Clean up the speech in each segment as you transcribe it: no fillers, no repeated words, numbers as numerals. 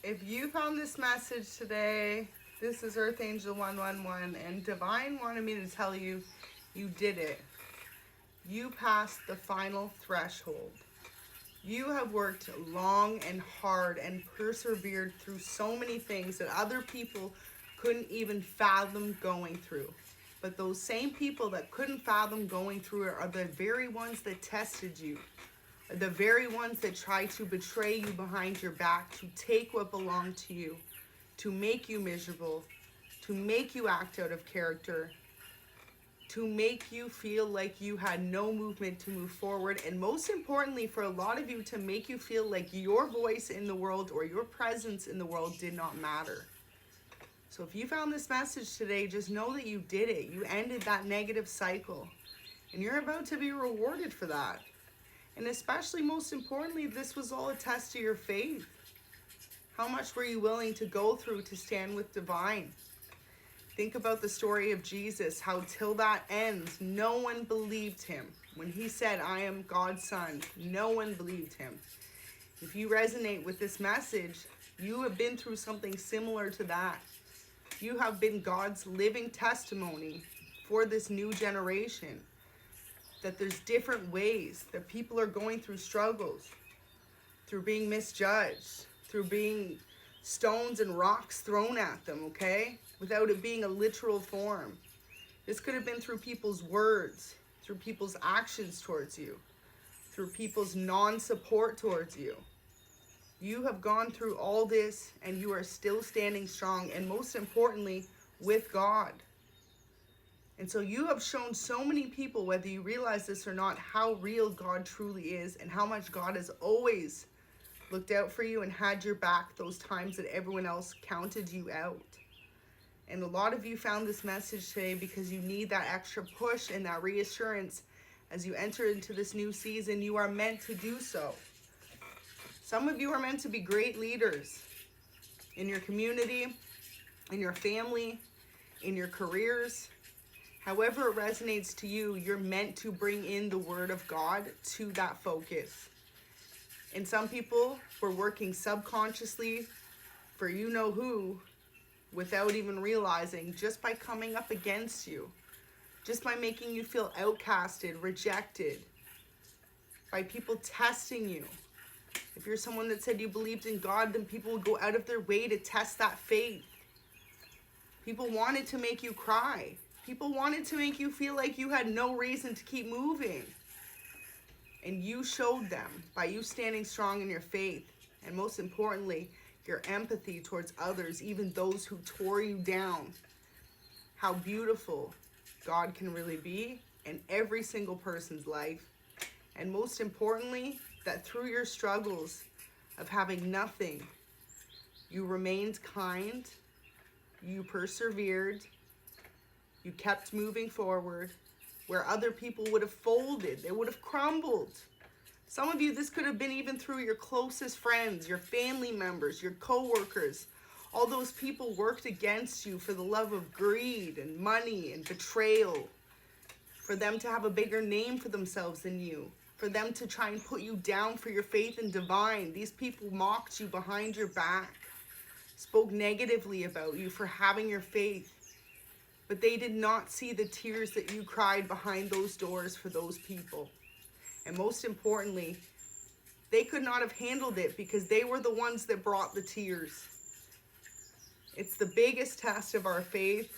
If you found this message today, this is Earth Angel 111, and Divine wanted me to tell you, you did it. You passed the final threshold. You have worked long and hard and persevered through so many things that other people couldn't even fathom going through. But those same people that couldn't fathom going through it are the very ones that tested you, are the very ones that tried to betray you behind your back, to take what belonged to you, to make you miserable, to make you act out of character, to make you feel like you had no movement to move forward, and most importantly, for a lot of you, to make you feel like your voice in the world or your presence in the world did not matter. So if you found this message today, just know that you did it. You ended that negative cycle, and you're about to be rewarded for that. And especially, most importantly, this was all a test of your faith. How much were you willing to go through to stand with Divine? Think about the story of Jesus, how till that end, no one believed him. When he said, I am God's son, no one believed him. If you resonate with this message, you have been through something similar to that. You have been God's living testimony for this new generation. That there's different ways that people are going through struggles, through being misjudged, through being stones and rocks thrown at them, okay? Without it being a literal form. This could have been through people's words, through people's actions towards you, through people's non-support towards you. You have gone through all this and you are still standing strong, and most importantly, with God. And so you have shown so many people, whether you realize this or not, how real God truly is and how much God has always looked out for you and had your back those times that everyone else counted you out. And a lot of you found this message today because you need that extra push and that reassurance as you enter into this new season. You are meant to do so. Some of you are meant to be great leaders in your community, in your family, in your careers. However it resonates to you, you're meant to bring in the word of God to that focus. And some people were working subconsciously for you know who, without even realizing, just by coming up against you, just by making you feel outcasted, rejected, by people testing you. If you're someone that said you believed in God, then people would go out of their way to test that faith. People wanted to make you cry. People wanted to make you feel like you had no reason to keep moving. And you showed them by you standing strong in your faith, and most importantly, your empathy towards others, even those who tore you down, how beautiful God can really be in every single person's life. And most importantly, that through your struggles of having nothing, you remained kind, you persevered, you kept moving forward, where other people would have folded, they would have crumbled. Some of you, this could have been even through your closest friends, your family members, your co-workers. All those people worked against you for the love of greed and money and betrayal, for them to have a bigger name for themselves than you, for them to try and put you down for your faith in Divine. These people mocked you behind your back, spoke negatively about you for having your faith. But they did not see the tears that you cried behind those doors for those people. And most importantly, they could not have handled it because they were the ones that brought the tears. It's the biggest test of our faith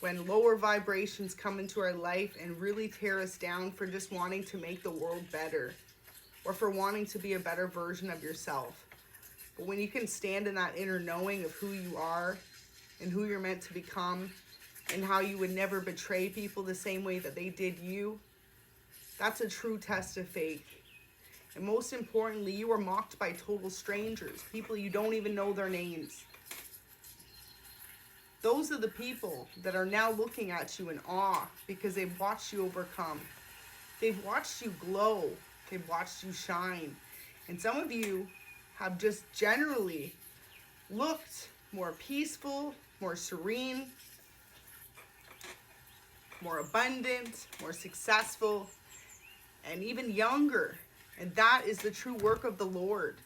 when lower vibrations come into our life and really tear us down for just wanting to make the world better or for wanting to be a better version of yourself. But when you can stand in that inner knowing of who you are and who you're meant to become and how you would never betray people the same way that they did you, that's a true test of faith. And most importantly, you were mocked by total strangers, people you don't even know their names. Those are the people that are now looking at you in awe because they've watched you overcome. They've watched you glow. They've watched you shine. And some of you have just generally looked more peaceful, more serene, more abundant, more successful, and even younger. And that is the true work of the Lord.